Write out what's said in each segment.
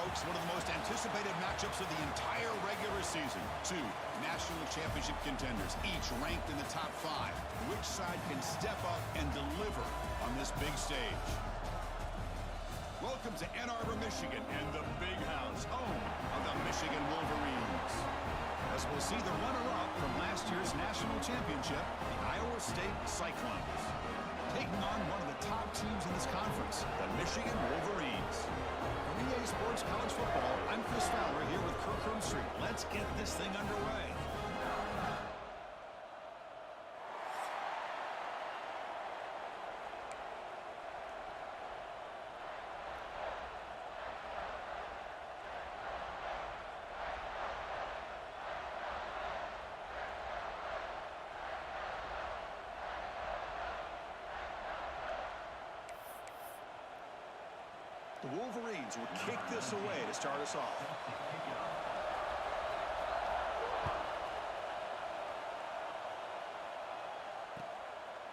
folks, one of the most anticipated matchups of the entire regular season. Two national championship contenders, each ranked in the top 5. Which side can step up and deliver on this big stage? Welcome to Ann Arbor, Michigan, and the Big House, home of the Michigan Wolverines. As we'll see the runner-up from last year's national championship, the Iowa State Cyclones, taking on one of the top teams in this conference, the Michigan Wolverines. For EA Sports College Football, I'm Chris Fowler here with Kirk Herbstreit. Let's get this thing underway. The Wolverines will kick this away to start us off.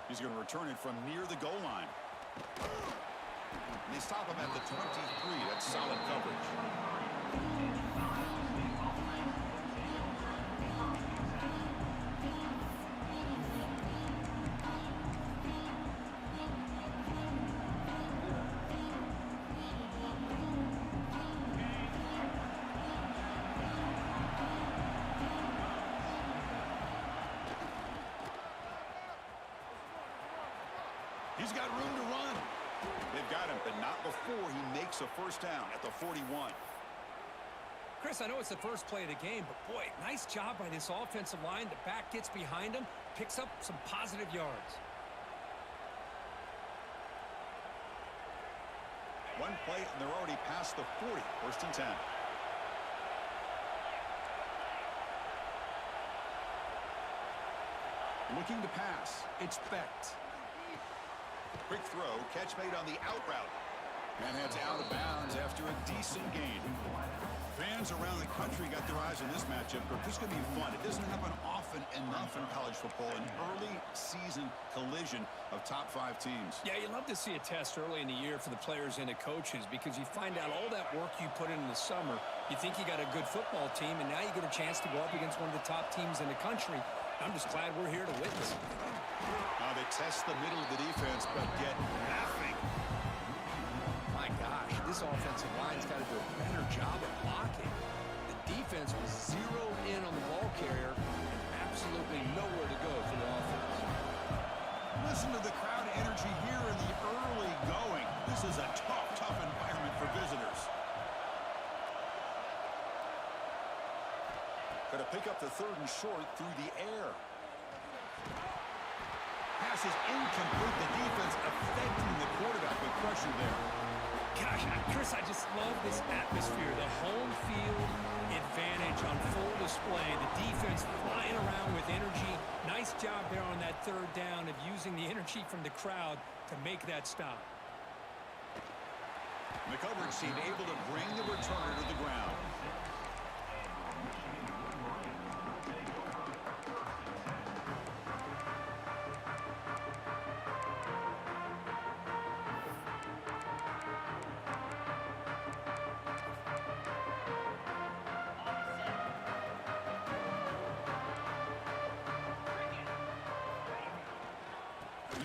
He's going to return it from near the goal line. And they stop him at the 23. That's solid coverage. He's got room to run. They've got him, but not before he makes a first down at the 41. Chris, I know it's the first play of the game, but boy, nice job by this offensive line. The back gets behind him, picks up some positive yards. One play, and they're already past the 40. First and 10. Looking to pass. It's Becht. Quick throw, catch made on the out route. And that's out of bounds after a decent gain. Fans around the country got their eyes on this matchup, but this is going to be fun. It doesn't happen often enough in college football, an early season collision of top 5 teams. Yeah, you love to see a test early in the year for the players and the coaches because you find out all that work you put in the summer. You think you got a good football team, and now you get a chance to go up against one of the top teams in the country. I'm just glad we're here to witness it. Now they test the middle of the defense, but get nothing. My gosh, this offensive line's got to do a better job of blocking. The defense was zeroed in on the ball carrier and absolutely nowhere to go for the offense. Listen to the crowd energy here in the early going. This is a tough environment for visitors. Going to pick up the 3rd and short through the air. Pass is incomplete. The defense affecting the quarterback with pressure there. Gosh, Chris, I just love this atmosphere. The home field advantage on full display. The defense flying around with energy. Nice job there on that 3rd down of using the energy from the crowd to make that stop. And the coverage team able to bring the returner to the ground.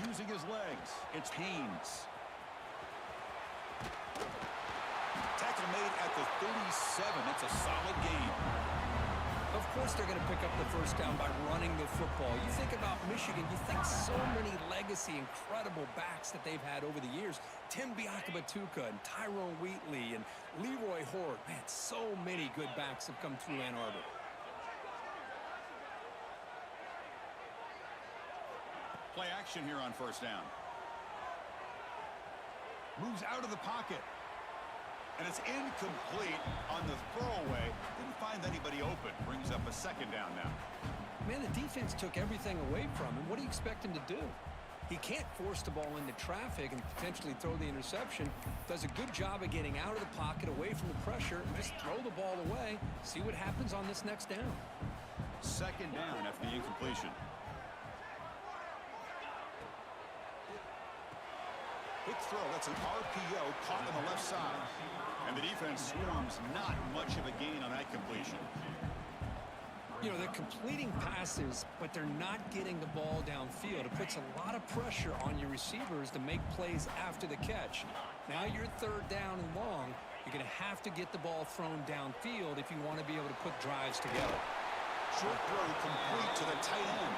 Using his legs, it's Haynes. Tackle made at the 37. That's a solid gain. Of course they're going to pick up the first down by running the football. You think about Michigan, you think so many legacy, incredible backs that they've had over the years. Tim Biakabatuka and Tyrone Wheatley and Leroy Hort. Man, so many good backs have come through Ann Arbor. Play action here on first down. Moves out of the pocket. And it's incomplete on the throwaway. Didn't find anybody open. Brings up a 2nd down now. Man, the defense took everything away from him. What do you expect him to do? He can't force the ball into traffic and potentially throw the interception. Does a good job of getting out of the pocket, away from the pressure, and just throw the ball away. See what happens on this next down. 2nd down after the incompletion. Quick throw. That's an RPO caught on the left side. And the defense swarms not much of a gain on that completion. You know, they're completing passes, but they're not getting the ball downfield. It puts a lot of pressure on your receivers to make plays after the catch. Now you're third down and long. You're going to have to get the ball thrown downfield if you want to be able to put drives together. Short throw complete to the tight end.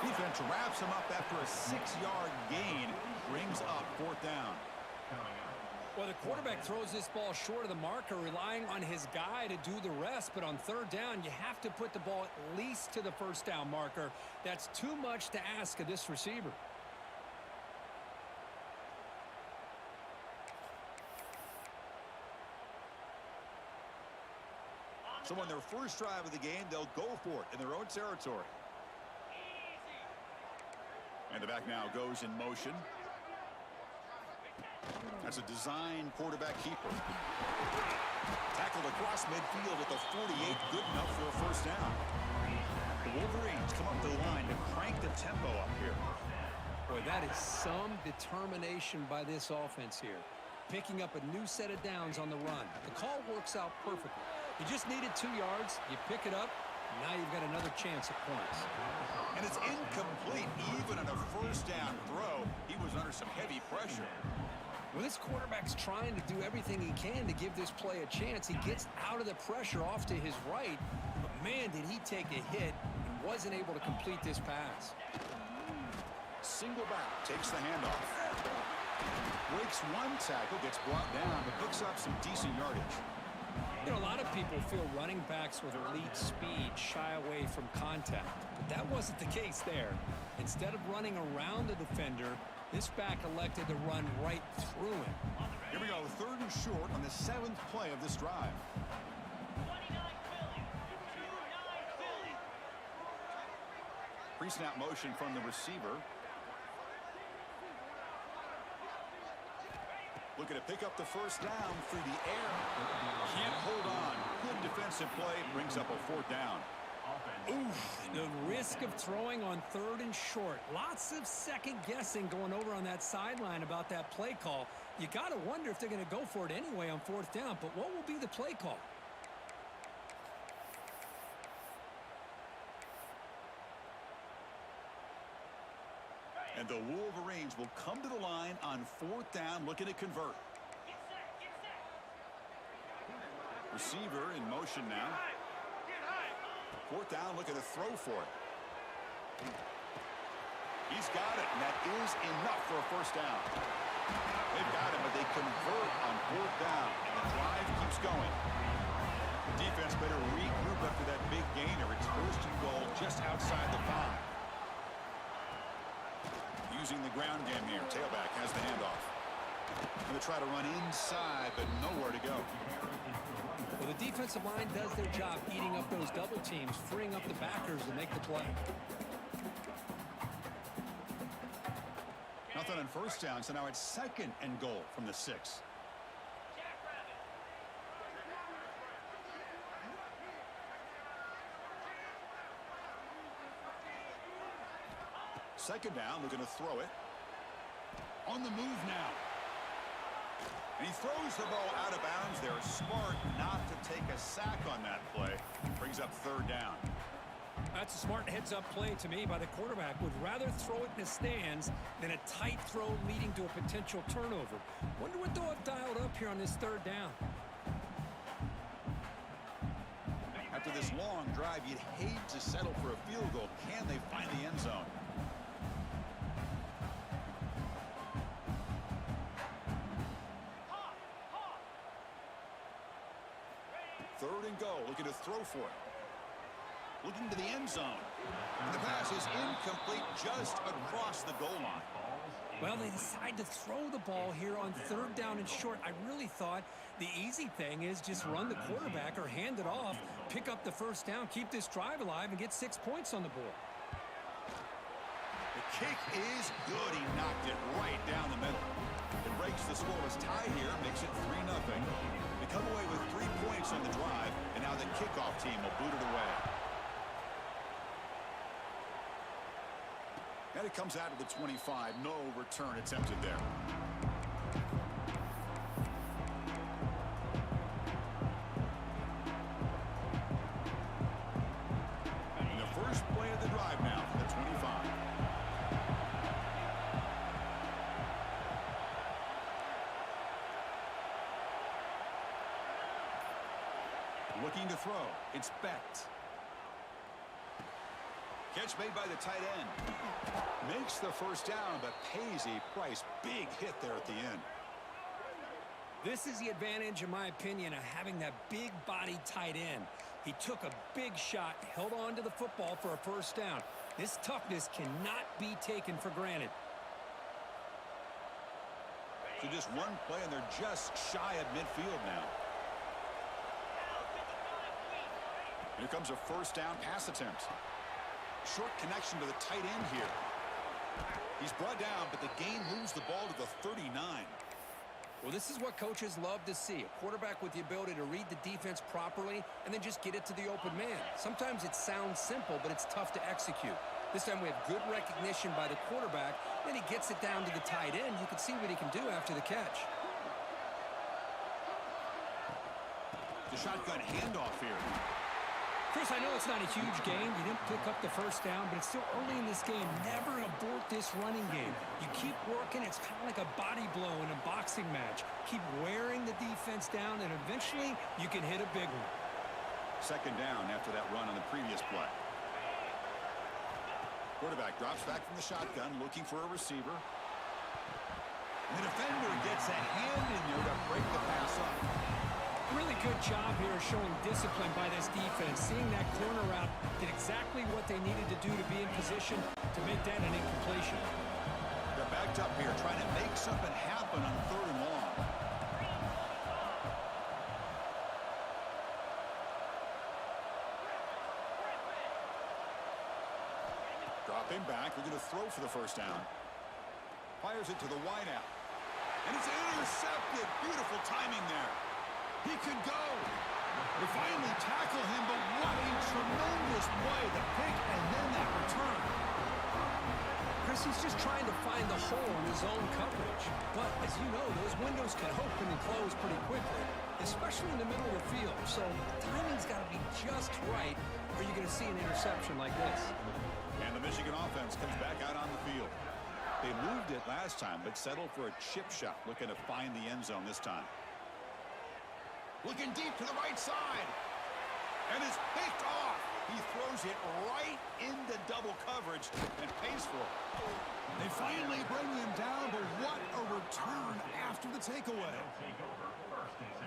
Defense wraps him up after a 6-yard gain. Brings up fourth down. Well, the quarterback throws this ball short of the marker, relying on his guy to do the rest. But on third down, you have to put the ball at least to the first down marker. That's too much to ask of this receiver. So on their first drive of the game, they'll go for it in their own territory. And the back now goes in motion. That's a design quarterback keeper. Tackled across midfield at the 48, good enough for a first down. The Wolverines come up to the line to crank the tempo up here. Boy, that is some determination by this offense here. Picking up a new set of downs on the run. The call works out perfectly. You just needed 2 yards. You pick it up. Now you've got another chance at points. And it's incomplete. Even on a first down throw, he was under some heavy pressure. Well, this quarterback's trying to do everything he can to give this play a chance. He gets out of the pressure off to his right. But, man, did he take a hit and wasn't able to complete this pass. Single back, takes the handoff. Breaks one tackle, gets brought down, but picks up some decent yardage. You know, a lot of people feel running backs with elite speed shy away from contact. But that wasn't the case there. Instead of running around the defender, this back elected to run right through him. Here we go, third and short on the 7th play of this drive. Pre-snap motion from the receiver. Looking to pick up the first down through the air. Can't hold on. Good defensive play. Brings up a fourth down. Oof, the risk of throwing on third and short. Lots of second guessing going over on that sideline about that play call. You got to wonder if they're going to go for it anyway on fourth down. But what will be the play call? And the Wolverines will come to the line on fourth down, looking to convert. Receiver in motion now. Fourth down, looking to throw for it. He's got it, and that is enough for a first down. They've got it, but they convert on fourth down, and the drive keeps going. The defense better regroup after that big gainer. It's first and goal just outside the 5. Using the ground game here. Tailback has the handoff. Going to try to run inside, but nowhere to go. Well, the defensive line does their job eating up those double teams, freeing up the backers to make the play. Nothing on first down, so now it's second and goal from the 6. Second down, looking to throw it. On the move now. And he throws the ball out of bounds there. Smart not to take a sack on that play. Brings up third down. That's a smart heads-up play to me by the quarterback. Would rather throw it in the stands than a tight throw leading to a potential turnover. Wonder what they'll have dialed up here on this third down. After this long drive, you'd hate to settle for a field goal. Can they find the end zone? Third and goal, looking to throw for it. Looking to the end zone. And the pass is incomplete just across the goal line. Well, they decide to throw the ball here on third down and short. I really thought the easy thing is just run the quarterback or hand it off, pick up the first down, keep this drive alive, and get 6 points on the board. The kick is good. He knocked it right down the middle. It breaks the scoreless tie here, makes it 3-0. They come away with 3 points on the drive, and now the kickoff team will boot it away. And it comes out of the 25. No return attempted there. First play of the drive now for the 25. Looking to throw. It's Becht. Catch made by the tight end. Makes the first down, but pays a price. Big hit there at the end. This is the advantage, in my opinion, of having that big body tight end. He took a big shot, held on to the football for a first down. This toughness cannot be taken for granted. So just one play, and they're just shy of midfield now. Here comes a first down pass attempt. Short connection to the tight end here. He's brought down, but the gain moves the ball to the 39. Well, this is what coaches love to see. A quarterback with the ability to read the defense properly and then just get it to the open man. Sometimes it sounds simple, but it's tough to execute. This time we have good recognition by the quarterback. Then he gets it down to the tight end. You can see what he can do after the catch. The shotgun handoff here. Chris, I know it's not a huge game. You didn't pick up the first down, but it's still early in this game. Never abort this running game. You keep working. It's kind of like a body blow in a boxing match. Keep wearing the defense down, and eventually you can hit a big one. Second down after that run on the previous play. Quarterback drops back from the shotgun, looking for a receiver. The defender gets a hand in there to break the pass up. Really good job here showing discipline by this defense. Seeing that corner route, did exactly what they needed to do to be in position to make that an incompletion. They're backed up here, trying to make something happen on third and long. Dropping back, we're going to throw for the first down. Fires it to the wideout. And it's intercepted. Beautiful timing there. He could go. They finally tackle him, but what a tremendous play. The pick and then that return. Chris, he's just trying to find the hole in his own coverage. But as you know, those windows can open and close pretty quickly, especially in the middle of the field. So timing's got to be just right, or you're going to see an interception like this. And the Michigan offense comes back out on the field. They moved it last time, but settled for a chip shot, looking to find the end zone this time. Looking deep to the right side. And it's picked off. He throws it right into double coverage and pays for it. They finally bring him down, but what a return after the takeaway.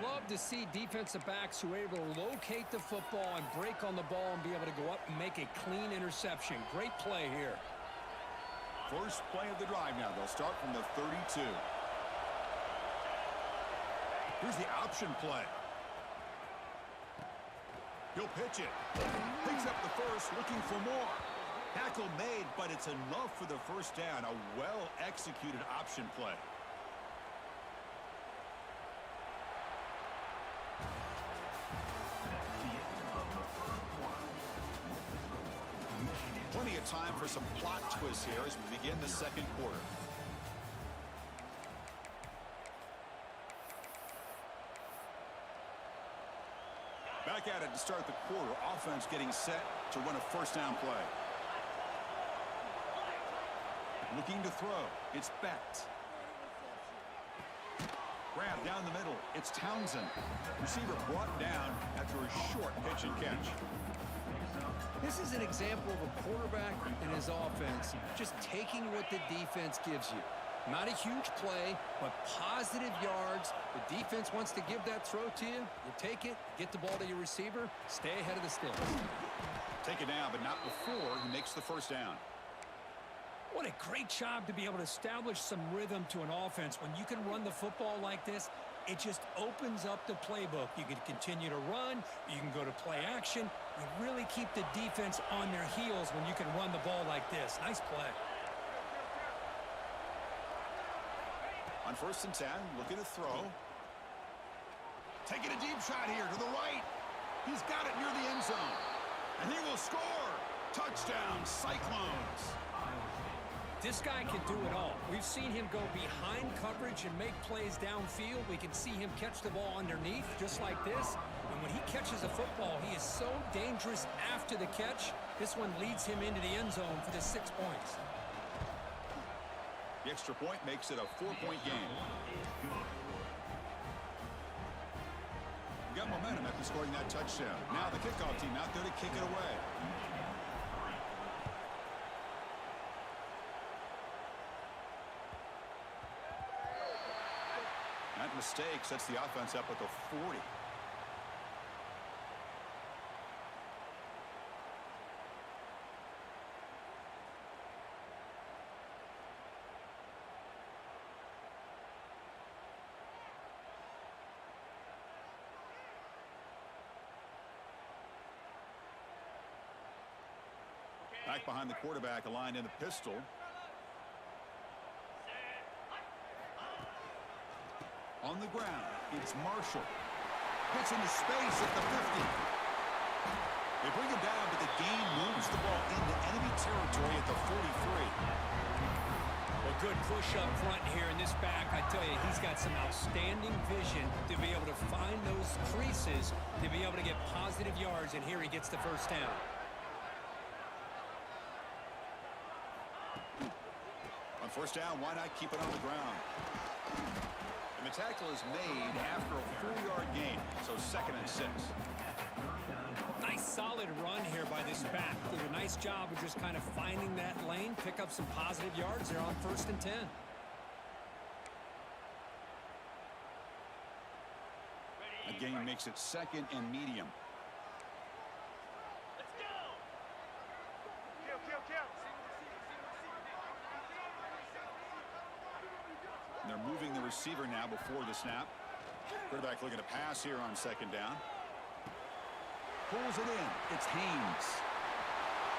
Love to see defensive backs who are able to locate the football and break on the ball and be able to go up and make a clean interception. Great play here. First play of the drive now. They'll start from the 32. Here's the option play. He'll pitch it. Picks up the first, looking for more. Tackle made, but it's enough for the first down. A well-executed option play. Plenty of time for some plot twists here as we begin the second quarter. Back at it to start the quarter. Offense getting set to run a first down play. Looking to throw. It's Becht. Grab down the middle. It's Townsend. Receiver brought down after a short pitch and catch. This is an example of a quarterback and his offense just taking what the defense gives you. Not a huge play, but positive yards. The defense wants to give that throw to you. You take it, get the ball to your receiver, stay ahead of the sticks. Take it down, but not before he makes the first down. What a great job to be able to establish some rhythm to an offense. When you can run the football like this, it just opens up the playbook. You can continue to run. You can go to play action. You really keep the defense on their heels when you can run the ball like this. Nice play. On 1st and 10, looking to throw. Taking a deep shot here to the right. He's got it near the end zone. And he will score. Touchdown, Cyclones. This guy can do it all. We've seen him go behind coverage and make plays downfield. We can see him catch the ball underneath just like this. And And when he catches a football, he is so dangerous after the catch. This one leads him into the end zone for the 6 points. The extra point makes it a 4-point game. We got momentum after scoring that touchdown. Now the kickoff team out there to kick it away. That mistake sets the offense up at the 40. Back behind the quarterback, aligned in the pistol. On the ground, it's Marshall. Gets into space at the 50. They bring him down, but the game moves the ball into enemy territory at the 43. Well, good push up front here in this back. I tell you, he's got some outstanding vision to be able to find those creases, to be able to get positive yards, and here he gets the first down. On first down, why not keep it on the ground? And the tackle is made after a 4-yard gain, so 2nd and 6. Nice solid run here by this back. Did a nice job of just kind of finding that lane, pick up some positive yards there on 1st and 10. A gain makes it 2nd and medium. Let's go! Kill. And they're moving the receiver now before the snap. Quarterback looking to pass here on 2nd down. Pulls it in. It's Haynes.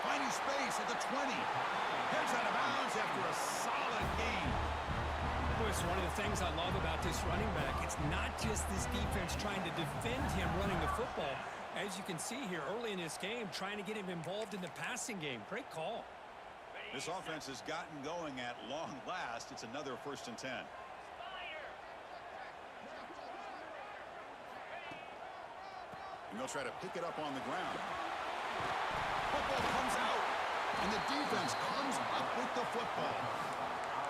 Finding space at the 20. Heads out of bounds after a solid gain. It's one of the things I love about this running back. It's not just this defense trying to defend him running the football. As you can see here early in this game, trying to get him involved in the passing game. Great call. This offense has gotten going at long last. It's another 1st and 10. And they'll try to pick it up on the ground. Football comes out, and the defense comes up with the football.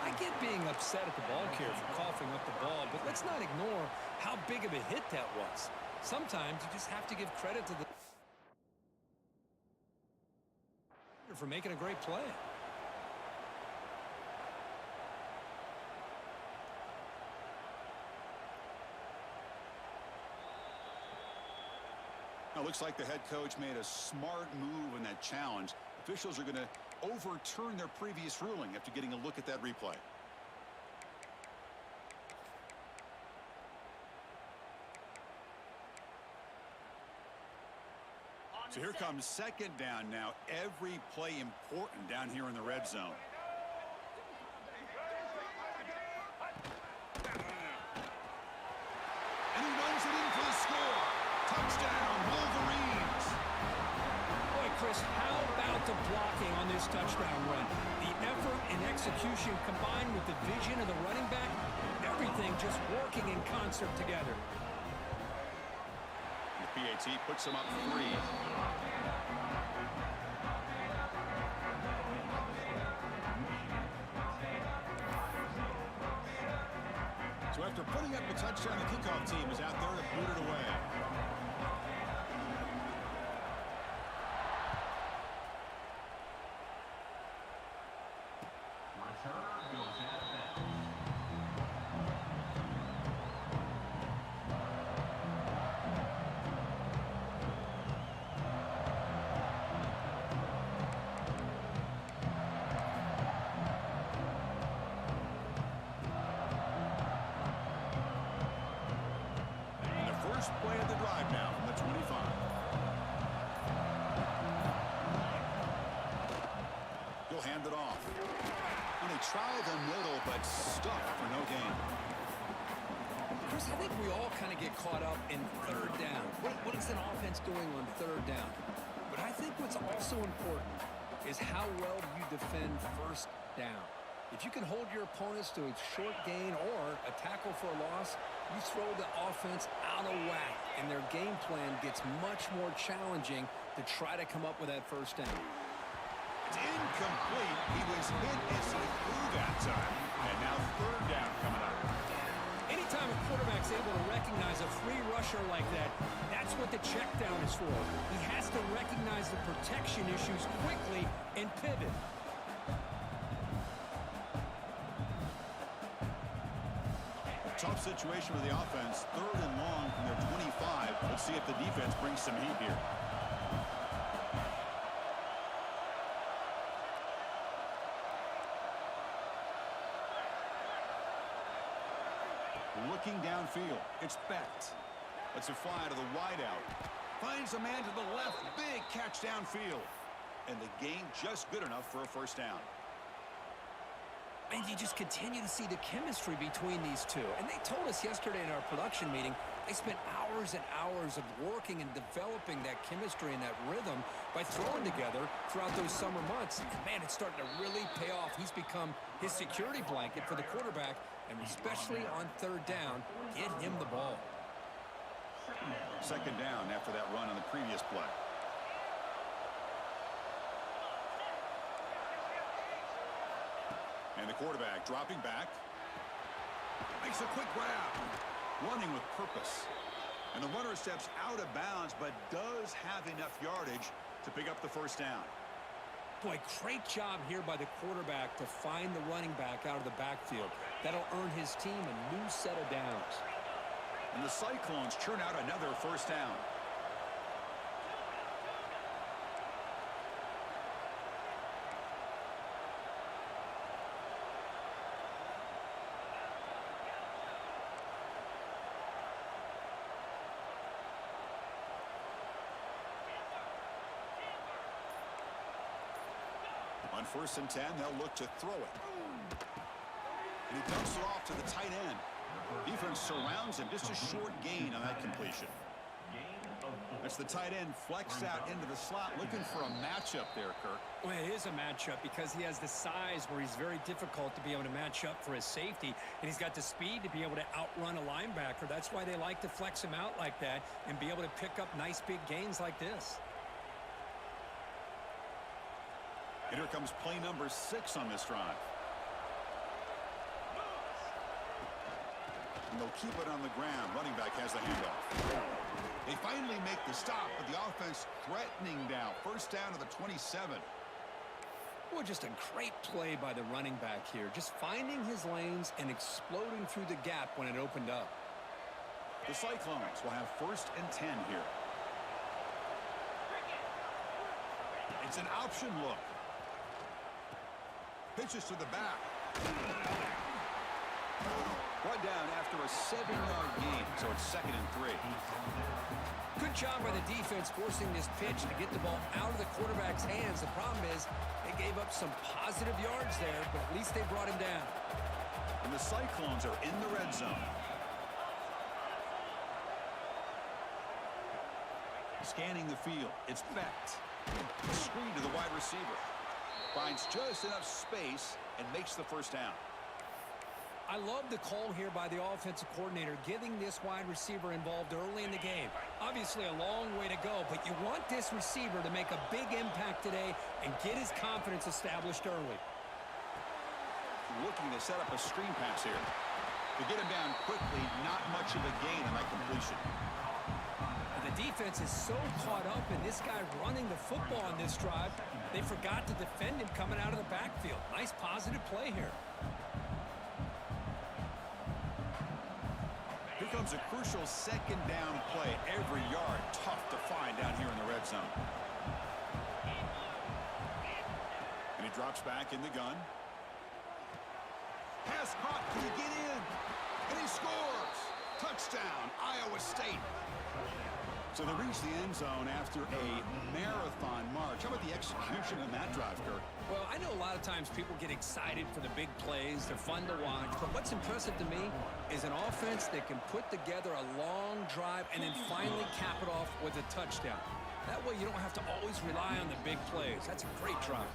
I get being upset at the ball carrier for coughing up the ball, but let's not ignore how big of a hit that was. Sometimes you just have to give credit to the for making a great play. Now, looks like the head coach made a smart move in that challenge. Officials are going to overturn their previous ruling after getting a look at that replay. So here comes 2nd down now. Every play important down here in the red zone. And he runs it in for the score. Touchdown, Wolverines. Boy, Chris, how about the blocking on this touchdown run? The effort and execution combined with the vision of the running back, everything just working in concert together. The PAT puts him up 3. So after putting up a touchdown, the kickoff team is out there to boot it away. First play of the drive now from the 25. He'll hand it off. And they try the middle, but stuck for no gain. Chris, I think we all kind of get caught up in 3rd down. What is an offense doing on 3rd down? But I think what's also important is how well you defend 1st down. If you can hold your opponents to a short gain or a tackle for a loss, You throw the offense out of whack, and their game plan gets much more challenging to try to come up with that first down. It's incomplete. He was hit as he threw that time. And now third down coming up. Anytime a quarterback's able to recognize a free rusher like that, that's what the check down is for. He has to recognize the protection issues quickly and pivot. Tough situation with the offense. Third and long from their 25. Let's see if the defense brings some heat here. Looking downfield. It's Becht. Lets it fly to the wideout. Finds a man to the left. Big catch downfield. And the gain just good enough for a first down. And you just continue to see the chemistry between these two. And they told us yesterday in our production meeting, they spent hours and hours of working and developing that chemistry and that rhythm by throwing together throughout those summer months. And man, it's starting to really pay off. He's become his security blanket for the quarterback, and especially on third down, get him the ball. Second down after that run on the previous play. And the quarterback dropping back. Makes a quick grab. Running with purpose. And the runner steps out of bounds, but does have enough yardage to pick up the first down. Boy, great job here by the quarterback to find the running back out of the backfield. That'll earn his team a new set of downs. And the Cyclones churn out another first down. On 1st and 10, they'll look to throw it. And he dumps it off to the tight end. Defense surrounds him. Just a short gain on that completion. That's the tight end flexed out into the slot, looking for a matchup there, Kirk. Well, it is a matchup because he has the size where he's very difficult to be able to match up for his safety, and he's got the speed to be able to outrun a linebacker. That's why they like to flex him out like that and be able to pick up nice big gains like this. And here comes play number 6 on this drive. And they'll keep it on the ground. Running back has the handoff. They finally make the stop, but the offense threatening down. First down to the 27. Well, just a great play by the running back here. Just finding his lanes and exploding through the gap when it opened up. The Cyclones will have 1st and 10 here. It's an option look. Pitches to the back. Brought down after a 7-yard gain, so it's 2nd and 3. Good job by the defense forcing this pitch to get the ball out of the quarterback's hands. The problem is they gave up some positive yards there, but at least they brought him down. And the Cyclones are in the red zone. Scanning the field, it's Becht. Screen to the wide receiver. Finds just enough space and makes the first down. I love the call here by the offensive coordinator, getting this wide receiver involved early in the game. Obviously a long way to go, but you want this receiver to make a big impact today and get his confidence established early. Looking to set up a screen pass here. To get him down quickly, not much of a gain on that completion. The defense is so caught up in this guy running the football on this drive, they forgot to defend him coming out of the backfield. Nice positive play here. Here comes a crucial 2nd down play. Every yard tough to find down here in the red zone. And he drops back in the gun. Pass caught. Can he get in? And he scores. Touchdown, Iowa State. So they reach the end zone after a marathon march. How about the execution in that drive, Kirk? Well, I know a lot of times people get excited for the big plays. They're fun to watch. But what's impressive to me is an offense that can put together a long drive and then finally cap it off with a touchdown. That way you don't have to always rely on the big plays. That's a great drive.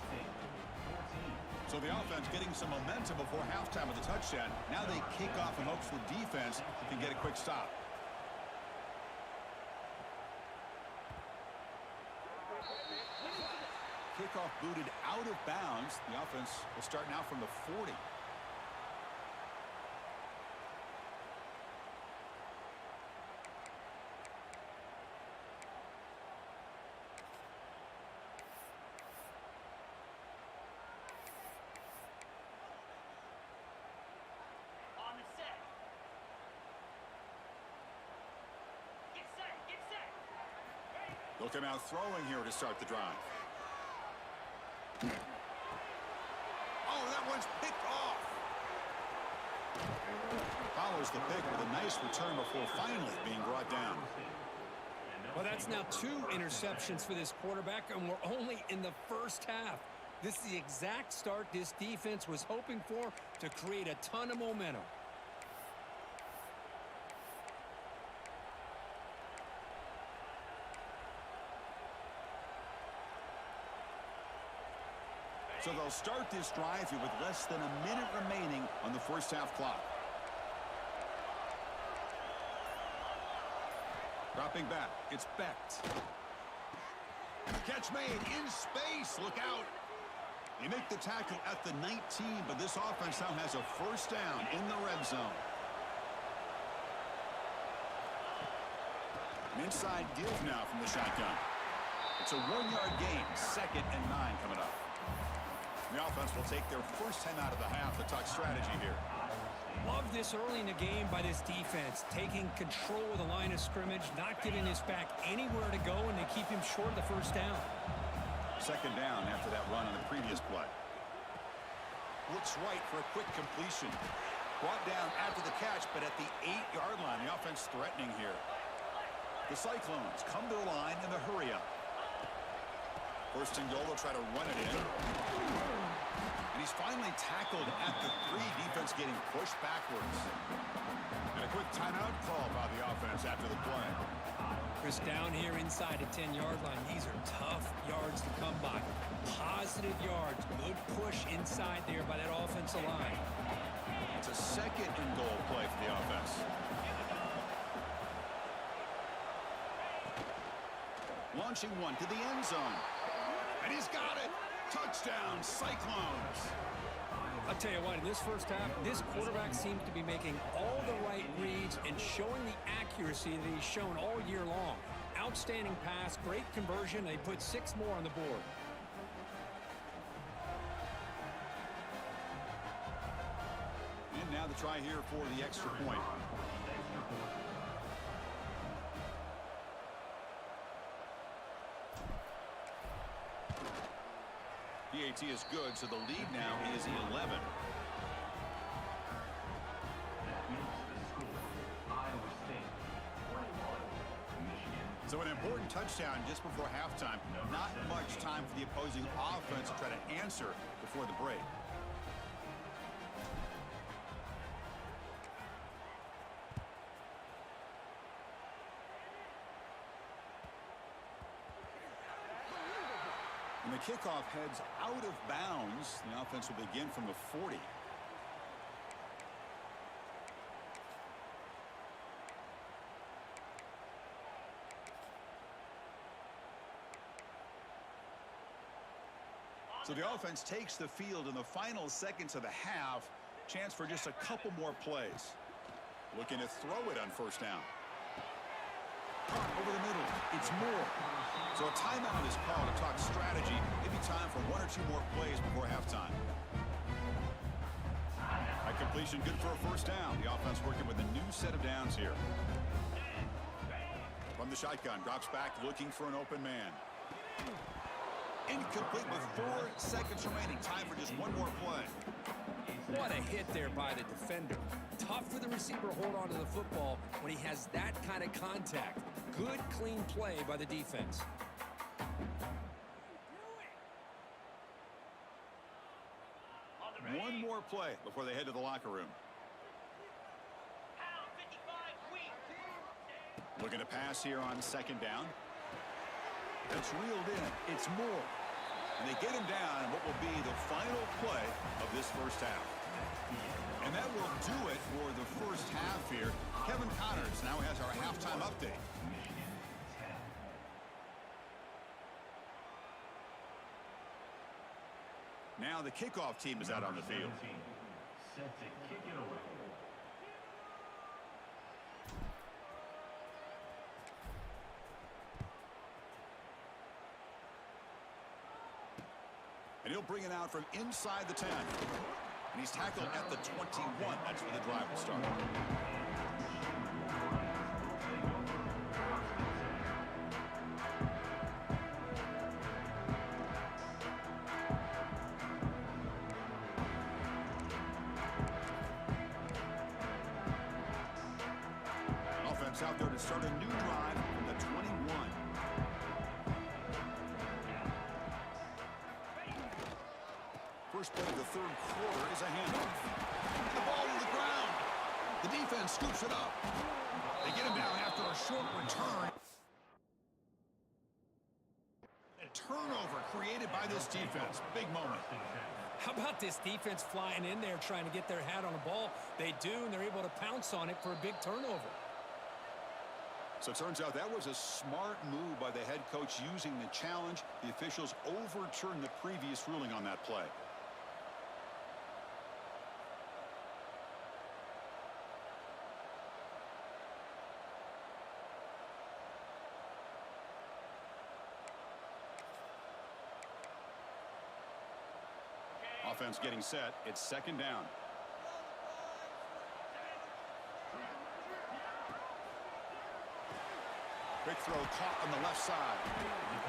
So the offense getting some momentum before halftime with the touchdown. Now they kick off in hopes the defense can get a quick stop. Kickoff booted out of bounds. The offense will start now from the 40. They'll come out throwing here to start the drive. Oh, that one's picked off. Follows the pick with a nice return before finally being brought down. Well, that's now 2 interceptions for this quarterback, and we're only in the first half. This is the exact start this defense was hoping for to create a ton of momentum. So they'll start this drive here with less than a minute remaining on the first half clock. Dropping back, it's Becht. Catch made in space, look out. They make the tackle at the 19, but this offense now has a first down in the red zone. An inside give now from the shotgun. It's a 1-yard gain, 2nd and 9 coming up. The offense will take their first 10 out of the half to talk strategy here. Love this early in the game by this defense, taking control of the line of scrimmage, not giving this back anywhere to go, and they keep him short of the first down. 2nd down after that run on the previous play. Looks right for a quick completion. Brought down after the catch, but at the 8-yard line, the offense threatening here. The Cyclones come to the line in the hurry up. First and goal, they'll try to run it in. And he's finally tackled at the 3. Defense getting pushed backwards. And a quick timeout call by the offense after the play. Chris, down here inside the 10-yard line, these are tough yards to come by. Positive yards, good push inside there by that offensive line. It's a 2nd and goal play for the offense. Launching one to the end zone. And he's got it. Touchdown, Cyclones. I'll tell you what, in this first half, this quarterback seems to be making all the right reads and showing the accuracy that he's shown all year long. Outstanding pass, great conversion. They put 6 more on the board. And now the try here for the extra point. PAT is good, so the lead now is 11. So an important touchdown just before halftime. Not much time for the opposing offense to try to answer before the break. And the kickoff heads out of bounds. The offense will begin from the 40. So the offense takes the field in the final seconds of the half. Chance for just a couple more plays. Looking to throw it on first down. Over the middle, it's Moore. So a timeout is called to talk strategy. Maybe time for 1 or 2 more plays before halftime. A completion good for a first down. The offense working with a new set of downs here. From the shotgun, drops back looking for an open man. Incomplete with 4 seconds remaining. Time for just 1 more play. What a hit there by the defender. Tough for the receiver to hold on to the football when he has that kind of contact. Good, clean play by the defense. One more play before they head to the locker room. Looking to pass here on second down. That's reeled in. It's Moore. And they get him down in what will be the final play of this first half. And that will do it for the first half here. Kevin Connors now has our halftime update. Now the kickoff team is out on the field. Set to kick it away. And he'll bring it out from inside the 10. And he's tackled at the 21. That's where the drive will start. Offense out there to start a new drive from the 21. First play of the third quarter is a handoff. The ball to the ground. The defense scoops it up. They get him down after a short return. A turnover created by this defense. Big moment. How about this defense flying in there trying to get their hat on the ball? They do, and they're able to pounce on it for a big turnover. So it turns out that was a smart move by the head coach using the challenge. The officials overturned the previous ruling on that play. Offense getting set. It's second down. Quick throw caught on the left side.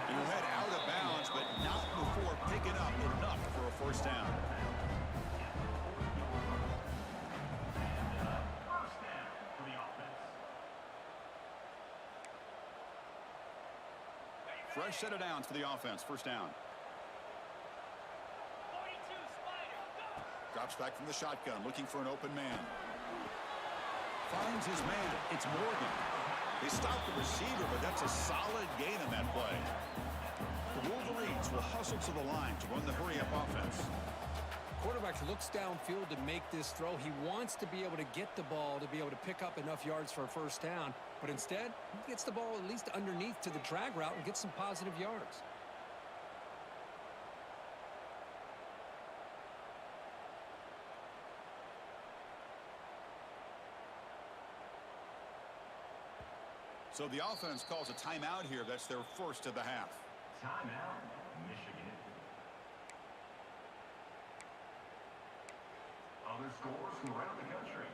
He'll head out of bounds, but not before picking up enough for a first down. First down for the offense. Fresh set of downs for the offense. First down. Drops back from the shotgun, looking for an open man. Finds his man. It's Morgan. They stop the receiver, but that's a solid gain on that play. The Wolverines will hustle to the line to run the hurry-up offense. Quarterback looks downfield to make this throw. He wants to be able to get the ball to be able to pick up enough yards for a first down, but instead, he gets the ball at least underneath to the drag route and gets some positive yards. So the offense calls a timeout here. That's their first of the half. Timeout, Michigan. Other scores from around the country.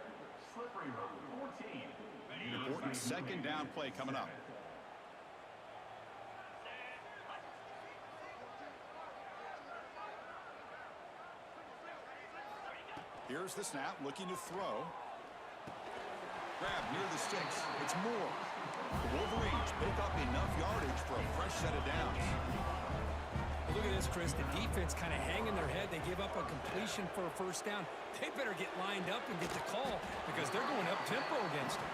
Slippery Road, 14. An important second down play coming up. Here's the snap, looking to throw. Grab near the sticks. It's Moore. The Wolverines pick up enough yardage for a fresh set of downs. Well, look at this, Chris. The defense kind of hanging their head. They give up a completion for a first down. They better get lined up and get the call because they're going up-tempo against them.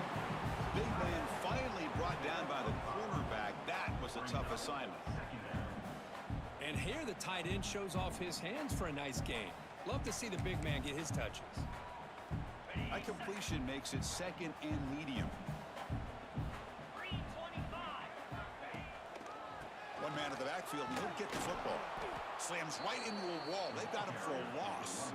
Big man finally brought down by the cornerback. That was a tough assignment. And here the tight end shows off his hands for a nice gain. Love to see the big man get his touches. That completion makes it second and medium. One man at the backfield, and he'll get the football. Slams right into a wall. They've got him for a loss.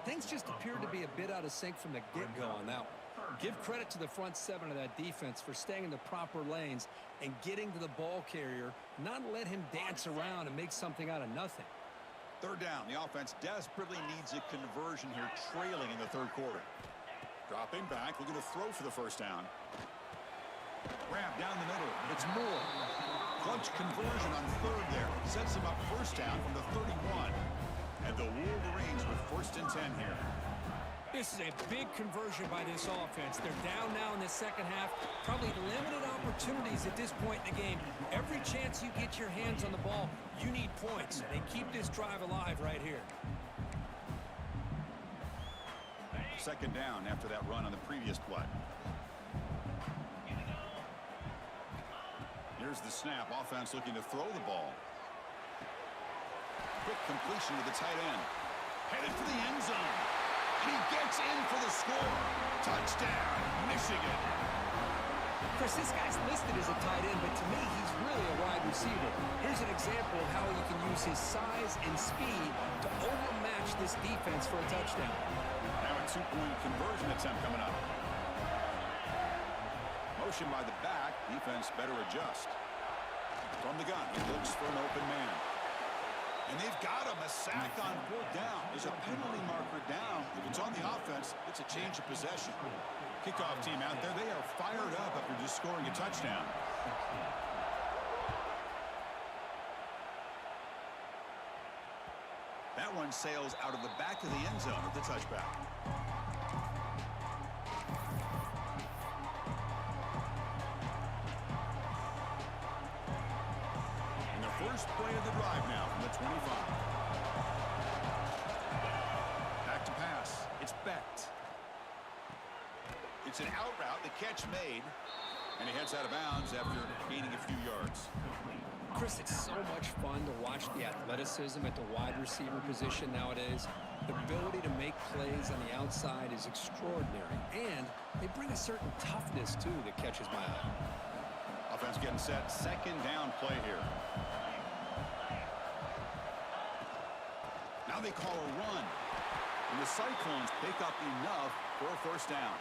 Things just appeared to be a bit out of sync from the get-go on that one. Give credit to the front seven of that defense for staying in the proper lanes and getting to the ball carrier, not let him dance around and make something out of nothing. Third down. The offense desperately needs a conversion here, trailing in the third quarter. Dropping back, looking to throw for the first down. Grab down the middle. It's Moore. Clutch conversion on third there. Sets him up first down from the 31. And the Wolverines with first and 10 here. This is a big conversion by this offense. They're down now in the second half. Probably limited opportunities at this point in the game. Every chance you get your hands on the ball, you need points. They keep this drive alive right here. Second down after that run on the previous play. Here's the snap. Offense looking to throw the ball. quick completion to the tight end. Headed for the end zone. And he gets in for the score. Touchdown, Michigan. Chris, this guy's listed as a tight end, but to me, he's really a wide receiver. Here's an example of how he can use his size and speed to overmatch this defense for a touchdown. Now a two-point conversion attempt coming up. Motion by the back. Defense better adjust. From the gun, he looks for an open man. And they've got him. A sack on fourth down. There's a penalty marker down. If it's on the offense, it's a change of possession. Kickoff team out there, they are fired up after just scoring a touchdown. That one sails out of the back of the end zone with the touchback. And the first play of the drive now from the 25. Back to pass. It's Becht. It's an out route, the catch made, and he heads out of bounds after gaining a few yards. Chris, it's so much fun to watch the athleticism at the wide receiver position nowadays. The ability to make plays on the outside is extraordinary, and they bring a certain toughness, too, that catches my eye. Offense getting set, second down play here. Now they call a run, and the Cyclones pick up enough for a first down.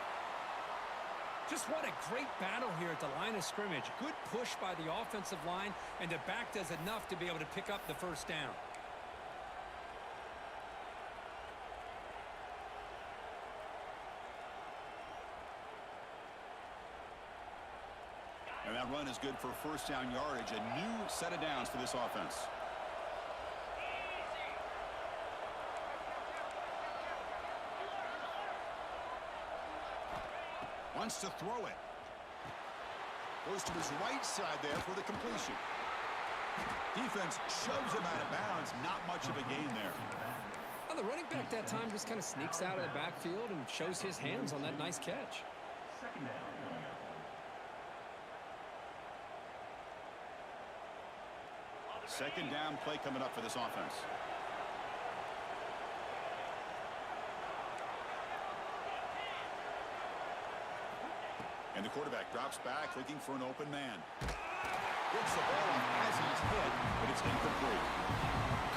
Just what a great battle here at the line of scrimmage. Good push by the offensive line, and the back does enough to be able to pick up the first down. And that run is good for first down yardage. A new set of downs for this offense. Wants to throw it. Goes to his right side there for the completion. Defense shoves him out of bounds. Not much of a gain there. Well, the running back that time just kind of sneaks out of the backfield and shows his hands on that nice catch. Second down. Second down play coming up for this offense. And the quarterback drops back, looking for an open man. Gets the ball off as he's hit, but it's incomplete.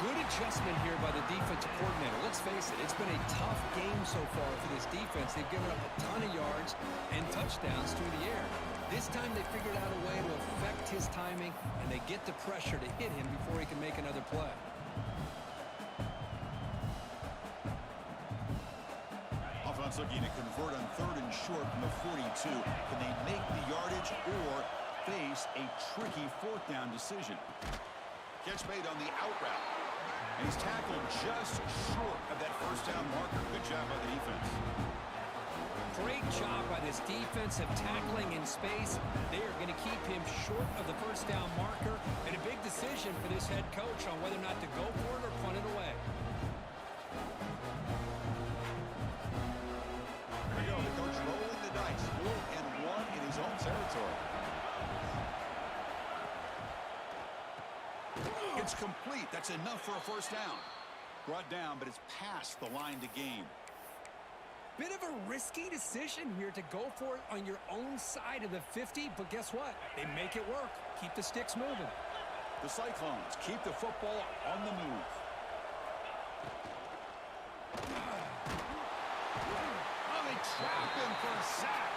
Good adjustment here by the defensive coordinator. Let's face it, it's been a tough game so far for this defense. They've given up a ton of yards and touchdowns through the air. This time they figured out a way to affect his timing, and they get the pressure to hit him before he can make another play. Offense looking to convert on third and short from the 42. Can they make the yardage or face a tricky fourth down decision? Catch made on the out route. And he's tackled just short of that first down marker. Good job by the defense. Great job by this defensive tackling in space. They are going to keep him short of the first down marker, and a big decision for this head coach on whether or not to go for it or punt it away. Here we go. The coach rolling the dice. 4-1 in his own territory. It's complete. That's enough for a first down. Brought down, but it's past the line to gain. Bit of a risky decision here to go for it on your own side of the 50, but guess what? They make it work. Keep the sticks moving. The Cyclones keep the football on the move. Oh, they trap him for a sack.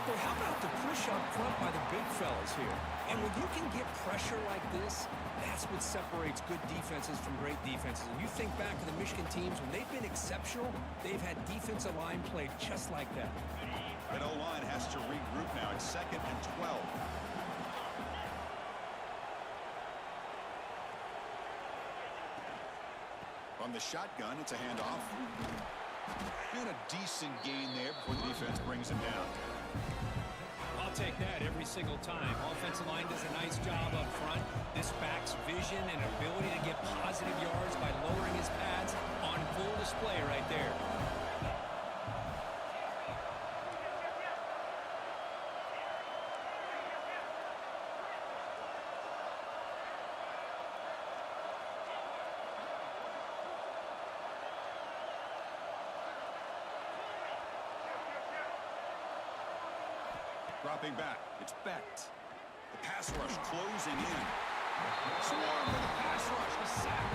But how about the push up front by the big fellas here? And when you can get pressure like this, that's what separates good defenses from great defenses. And you think back to the Michigan teams, when they've been exceptional, they've had defensive line play just like that. That O-line has to regroup now. It's 2nd and 12. On the shotgun, it's a handoff. And a decent gain there before the defense brings him down. I'll take that every single time. Offensive line does a nice job up front. This back's vision and ability to get positive yards by lowering his pads on full display right there. Dropping back. It's Becht. The pass rush closing in. Swarm with the pass rush. A sack.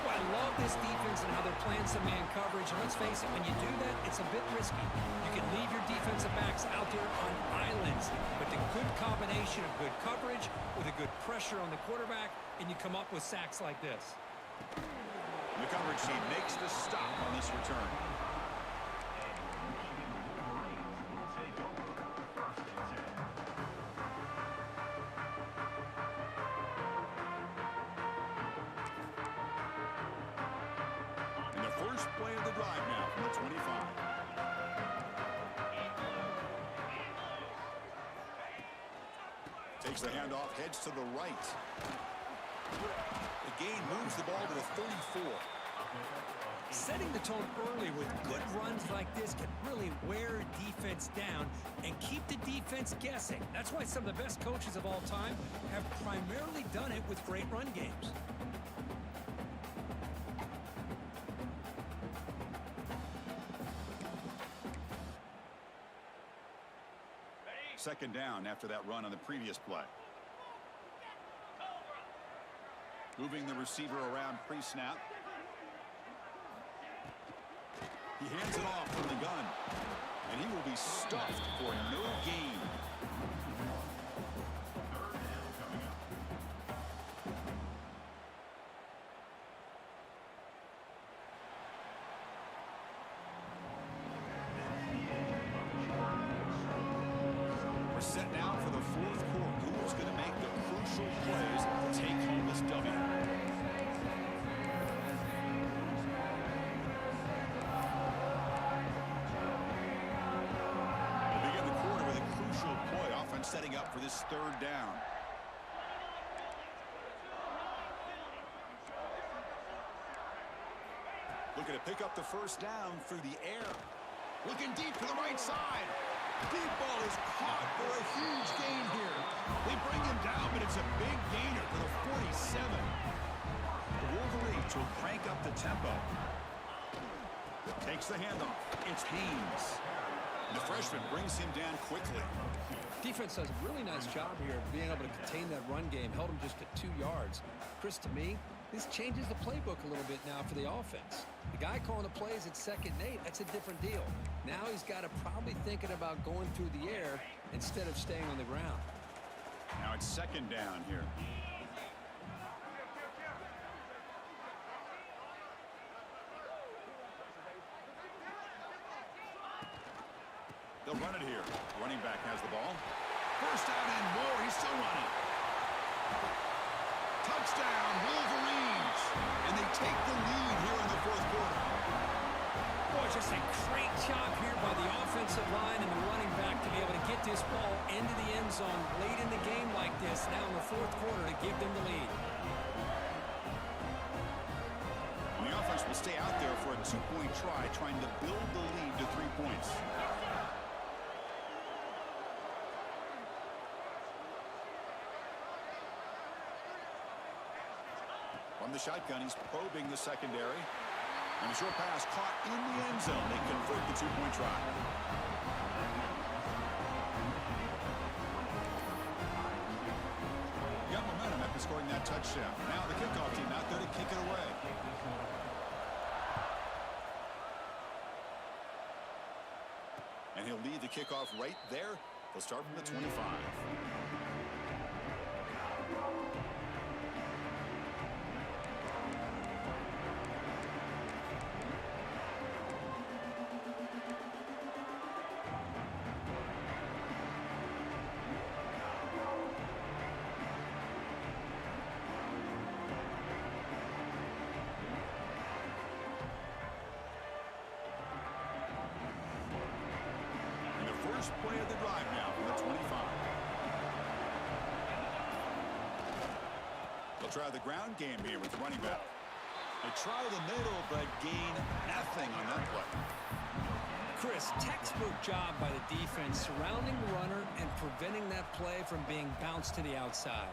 Well, I love this defense and how they're playing some man coverage. And let's face it, when you do that, it's a bit risky. You can leave your defensive backs out there on islands. But the good combination of good coverage with a good pressure on the quarterback, and you come up with sacks like this. The coverage team makes the stop on this return. First play of the drive now from the 25. Takes the handoff, heads to the right. The gain moves the ball to the 34. Setting the tone early with good runs like this can really wear a defense down and keep the defense guessing. That's why some of the best coaches of all time have primarily done it with great run games. Second down after that run on the previous play. Moving the receiver around pre-snap. He hands it off from the gun. And he will be stuffed for no gain. Set now for the fourth quarter. Who's going to make the crucial plays to take home this W? We'll begin the quarter with a crucial play. Offense setting up for this third down. Looking to pick up the first down through the air. Looking deep to the right side. Deep ball is caught for a huge gain here. They bring him down, but it's a big gainer for the 47. The Wolverines will crank up the tempo. Takes the handoff. It's Haynes. The freshman brings him down quickly. Defense does a really nice job here of being able to contain that run game. Held him just at 2 yards. Chris, to me, this changes the playbook a little bit now for the offense. The guy calling the plays at 2nd and 8, that's a different deal. Now he's got to probably thinking about going through the air instead of staying on the ground. Now it's second down here. They'll run it here. Running back has the ball. First down and more. He's still running. Touchdown, Wolverines. And they take the lead here in the fourth quarter. Boy, just a great job here by the offensive line and the running back to be able to get this ball into the end zone late in the game like this, now in the fourth quarter, to give them the lead. And the offense will stay out there for a 2-point try, trying to build the lead to 3 points. From the shotgun, he's probing the secondary. And a short pass caught in the end zone. They convert the 2-point try. He got momentum after scoring that touchdown. Now the kickoff team out there to kick it away. And he'll lead the kickoff right there. They'll start from the 25. First play of the drive now from the 25. They'll try the ground game here with the running back. They try the middle, but gain nothing on that play. Chris, textbook job by the defense surrounding the runner and preventing that play from being bounced to the outside.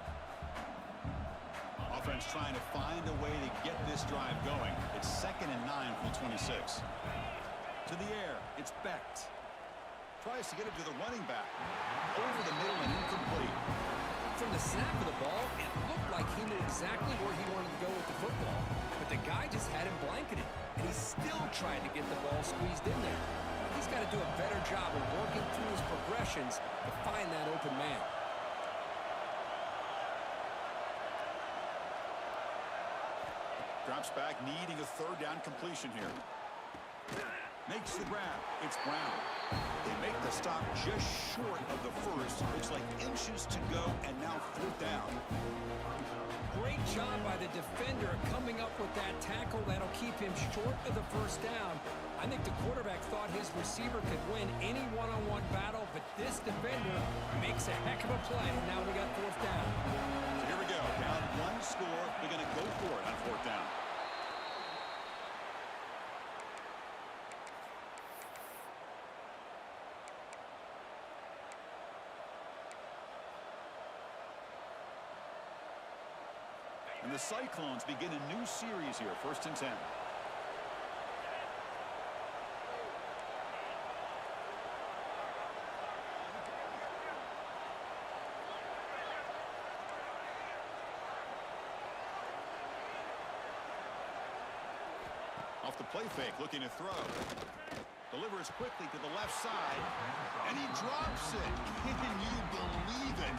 Offense trying to find a way to get this drive going. It's 2nd and 9 from the 26. To the air, it's Becht. Tries to get it to the running back. Over the middle and incomplete. From the snap of the ball, it looked like he knew exactly where he wanted to go with the football. But the guy just had him blanketed, and he still tried to get the ball squeezed in there. He's got to do a better job of working through his progressions to find that open man. Drops back, needing a third down completion here. Makes the grab. It's Brown. They make the stop just short of the first. Looks like inches to go, and now fourth down. Great job by the defender coming up with that tackle that'll keep him short of the first down. I think the quarterback thought his receiver could win any one-on-one battle, but this defender makes a heck of a play. Now we got fourth down. So here we go. Down one score. They're going to go for it on fourth down. And the Cyclones begin a new series here, 1st and 10. Off the play fake, looking to throw. Delivers quickly to the left side, and he drops it. Can you believe it?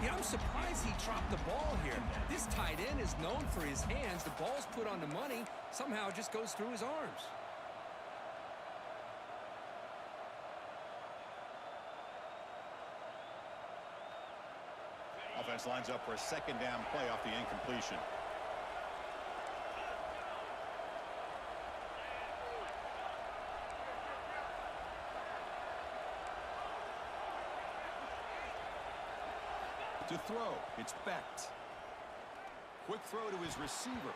Yeah, I'm surprised he dropped the ball here. This tight end is known for his hands. The ball's put on the money. Somehow it just goes through his arms. Offense lines up for a second down play off the incompletion. To throw, it's Becht. Quick throw to his receiver.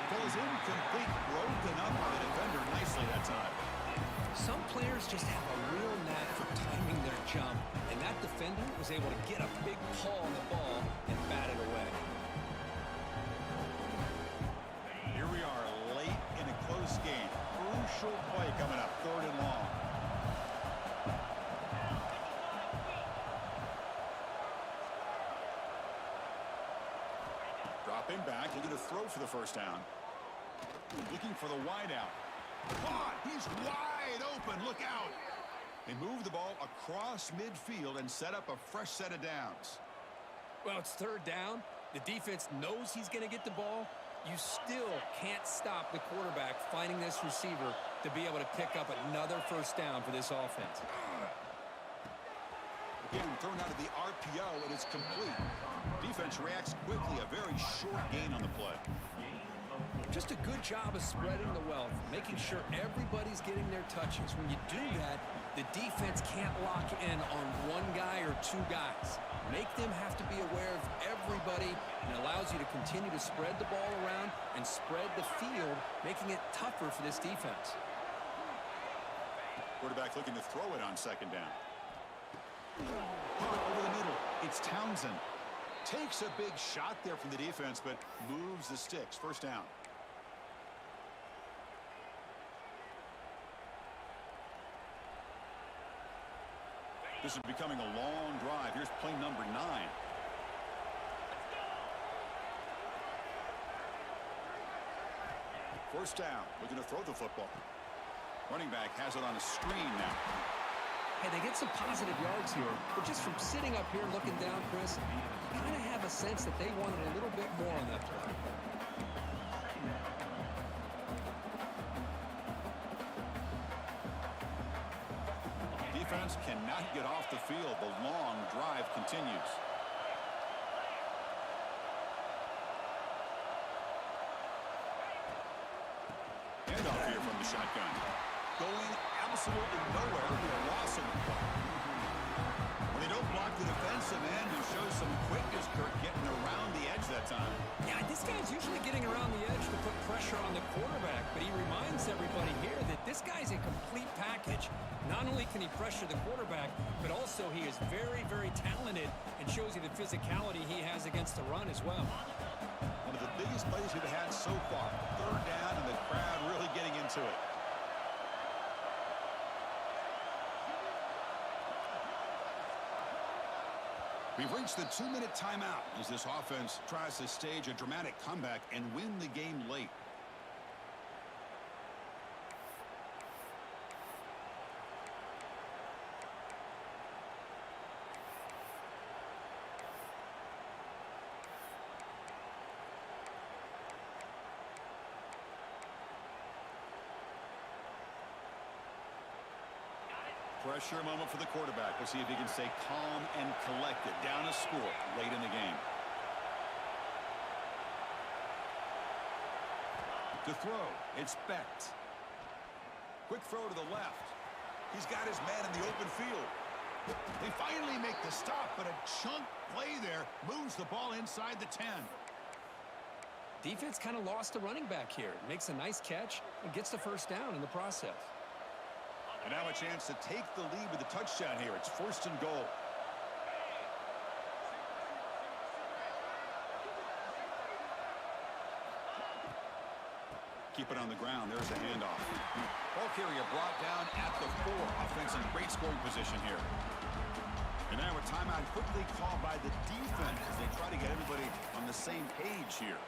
Goes incomplete, broken up by the defender nicely that time. Some players just have a real knack for timing their jump, and that defender was able to get a big paw on the ball and bat it away. Here we are late in a close game. Crucial play coming up, 3rd and long. Dropping back, looking to throw for the first down. Looking for the wideout. Caught! He's wide open. Look out! They move the ball across midfield and set up a fresh set of downs. Well, it's 3rd down. The defense knows he's going to get the ball. You still can't stop the quarterback finding this receiver to be able to pick up another first down for this offense. Again, thrown out of the RPO, and it's complete. Defense reacts quickly, a very short gain on the play. Just a good job of spreading the wealth, making sure everybody's getting their touches. When you do that, the defense can't lock in on one guy or two guys. Make them have to be aware of everybody, and allows you to continue to spread the ball around and spread the field, making it tougher for this defense. Quarterback looking to throw it on second down. Caught over the middle. It's Townsend. Takes a big shot there from the defense, but moves the sticks. First down. This is becoming a long drive. Here's play number 9. First down. Looking to throw the football. Running back has it on a screen now. Hey, they get some positive yards here, but just from sitting up here looking down, Chris, you kind of have a sense that they wanted a little bit more on that play. Defense cannot get off the field. The long drive continues. Handoff here from the shotgun. Going absolutely nowhere with a loss on the play. Well, they don't block the defensive end, who shows some quickness, Kirk, getting around the edge that time. Yeah, this guy's usually getting around the edge to put pressure on the quarterback, but he reminds everybody here that this guy's a complete package. Not only can he pressure the quarterback, but also he is very, very talented and shows you the physicality he has against the run as well. One of the biggest plays we've had so far. 3rd down, and the crowd really getting into it. We've reached the 2-minute timeout as this offense tries to stage a dramatic comeback and win the game late. Pressure moment for the quarterback. We'll see if he can stay calm and collected. Down a score late in the game. To throw, it's Becht. Quick throw to the left. He's got his man in the open field. They finally make the stop, but a chunk play there moves the ball inside the 10. Defense kind of lost a running back here. Makes a nice catch and gets the first down in the process. And now a chance to take the lead with a touchdown here. It's 1st and goal. Keep it on the ground. There's the handoff. Ball carrier brought down at the 4. Offense in great scoring position here. And now a timeout quickly called by the defense as they try to get everybody on the same page here.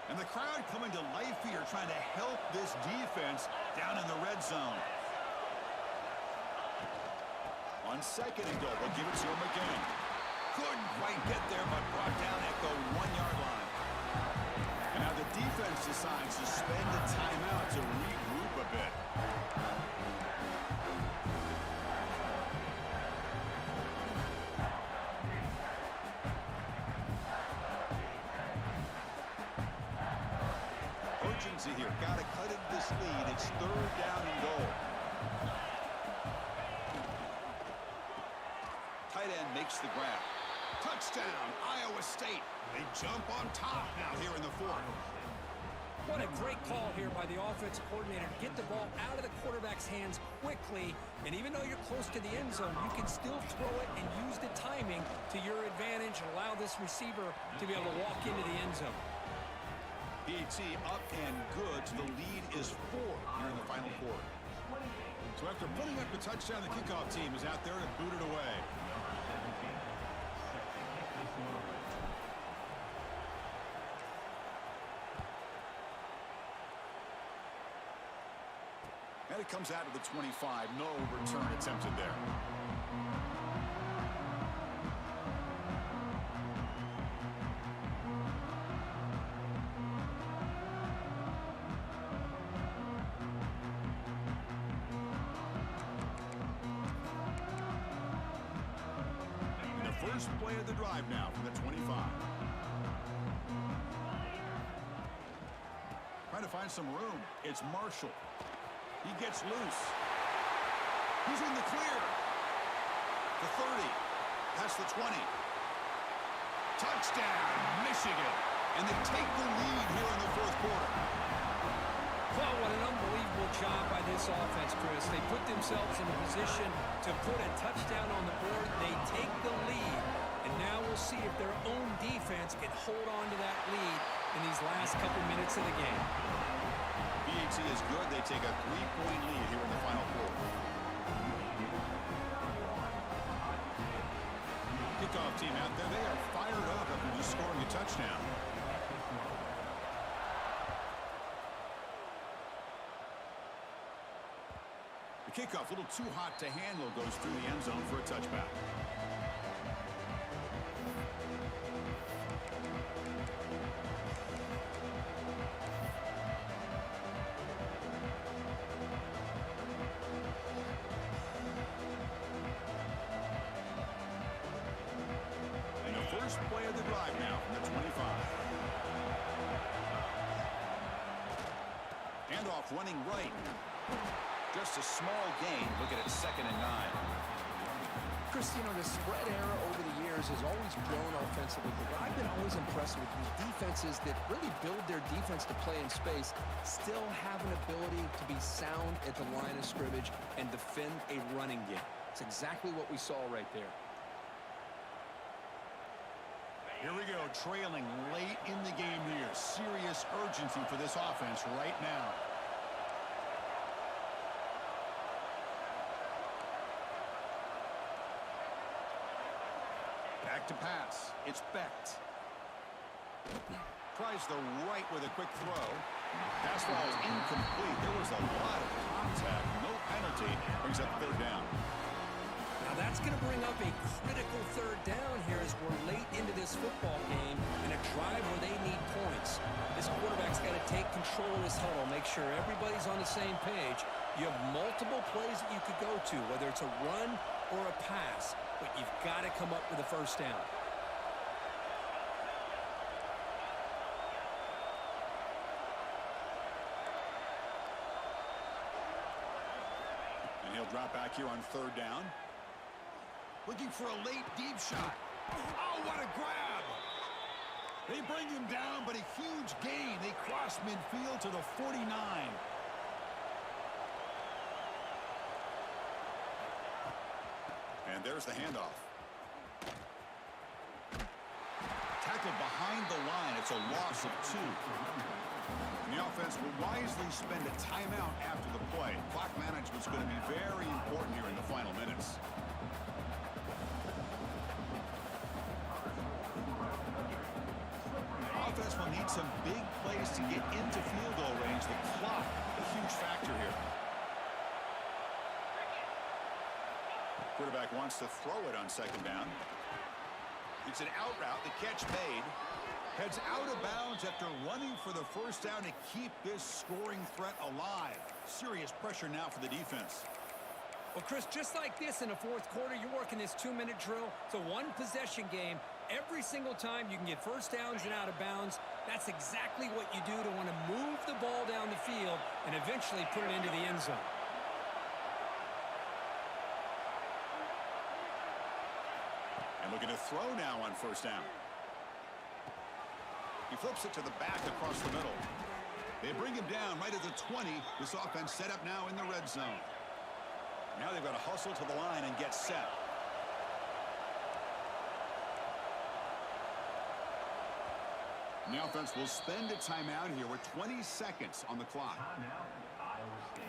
And the crowd coming to life here, trying to help this defense down in the red zone. On 2nd and goal, they'll give it to him again. Couldn't quite get there, but brought down at the 1-yard line. And now the defense decides to spend the timeout to regroup a bit. Urgency here. Got to cut into this lead. It's 3rd down and goal. Tight end makes the grab. Touchdown, Iowa State. They jump on top now here in the 4th. What a great call here by the offensive coordinator to get the ball out of the quarterback's hands quickly. And even though you're close to the end zone, you can still throw it and use the timing to your advantage and allow this receiver to be able to walk into the end zone. PAT up and good. So the lead is 4 here in the final quarter. So after putting up the touchdown, the kickoff team is out there to boot it away. And it comes out to the 25. No return attempted there. First play of the drive now from the 25. Trying to find some room. It's Marshall. He gets loose. He's in the clear. The 30. That's the 20. Touchdown, Michigan. And they take the lead here in the 4th quarter. Well, what an unbelievable job by this offense, Chris. They put themselves in a position to put a touchdown on the board. They take the lead, and now we'll see if their own defense can hold on to that lead in these last couple minutes of the game. PAT is good. They take a 3-point lead here in the final quarter. Kickoff team out there. They are fired up after just scoring a touchdown. The kickoff, a little too hot to handle, goes through the end zone for a touchback. And the first play of the drive now from the 25. Handoff running right. Just a small gain. Look at it, 2nd and 9. Chris, you know, the spread era over the years has always grown offensively, but I've been always impressed with these defenses that really build their defense to play in space, still have an ability to be sound at the line of scrimmage and defend a running game. It's exactly what we saw right there. Here we go, trailing late in the game here. Serious urgency for this offense right now. to pass. It's Becht. Tries the right with a quick throw. Pass ball is incomplete. There was a lot of contact. No penalty. Brings up third down. Now that's going to bring up a critical third down here as we're late into this football game in a drive where they need points. This quarterback's got to take control of this huddle, make sure everybody's on the same page. You have multiple plays that you could go to, whether it's a run or a pass, but you've got to come up with a first down. And he'll drop back here on third down. Looking for a late deep shot. Oh, what a grab! They bring him down, but a huge gain. They cross midfield to the 49. And there's the handoff. Tackled behind the line. It's a loss of 2. And the offense will wisely spend a timeout after the play. Clock management's going to be very important here in the final minutes. Offense will need some big plays to get into field goal range. The clock, a huge factor here. Quarterback wants to throw it on second down. It's an out route. The catch made. Heads out of bounds after running for the first down to keep this scoring threat alive. Serious pressure now for the defense. Well, Chris, just like this in the fourth quarter, you're working this 2-minute drill. It's a one-possession game. Every single time you can get first downs and out of bounds, that's exactly what you do to want to move the ball down the field and eventually put it into the end zone. And looking to throw now on first down. He flips it to the back across the middle. They bring him down right at the 20. This offense set up now in the red zone. Now they've got to hustle to the line and get set. And the offense will spend a timeout here with 20 seconds on the clock. Timeout, Iowa State.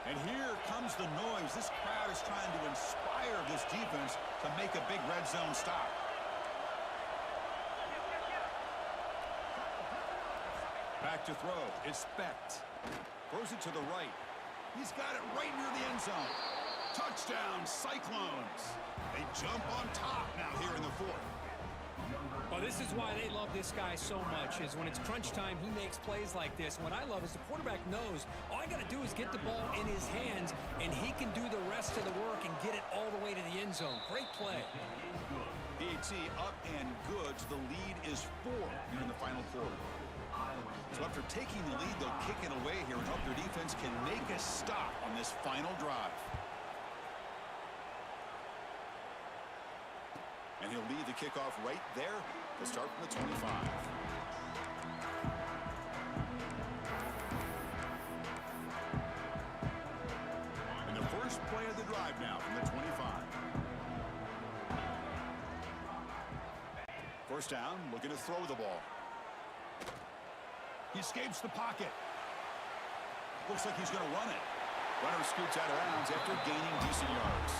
And here comes the noise. This crowd is trying to inspire this defense to make a big red zone stop. Back to throw. It's Becht. Throws it to the right. He's got it right near the end zone. Touchdown, Cyclones. They jump on top now here in the fourth. Well, this is why they love this guy so much, is when it's crunch time, he makes plays like this. What I love is the quarterback knows all I got to do is get the ball in his hands, and he can do the rest of the work and get it all the way to the end zone. Great play. PAT up and good. The lead is 4 here in the final quarter. So after taking the lead, they'll kick it away here and hope their defense can make a stop on this final drive. And he'll lead the kickoff right there to start from the 25. And the first play of the drive now from the 25. First down, looking to throw the ball. He escapes the pocket. Looks like he's going to run it. Runner scoots out of bounds after gaining decent yards.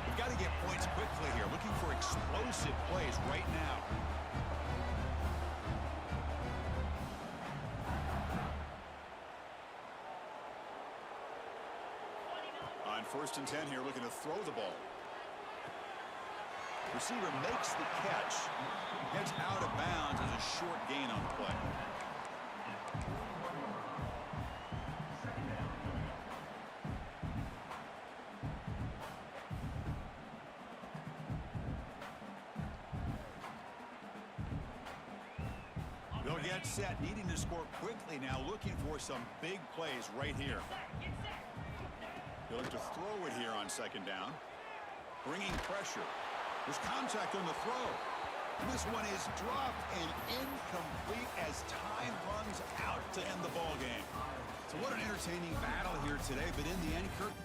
We've got to get points quickly here. Looking for explosive plays right now. On 1st and 10 here, looking to throw the ball. Receiver makes the catch. Heads out of bounds as a short gain on the play. They'll get set, needing to score quickly now, looking for some big plays right here. They'll look to throw it here on second down. Bringing pressure. There's contact on the throw. And this one is dropped and incomplete as time runs out to end the ball game. So what an entertaining battle here today, but in the end, Kirk.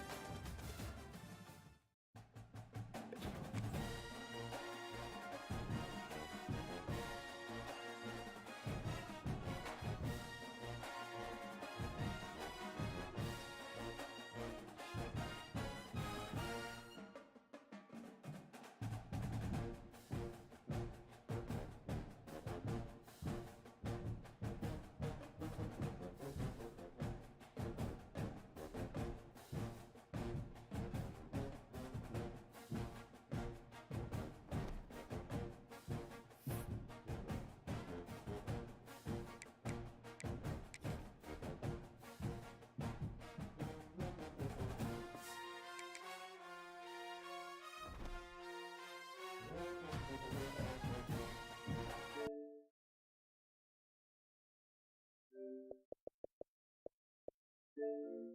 you.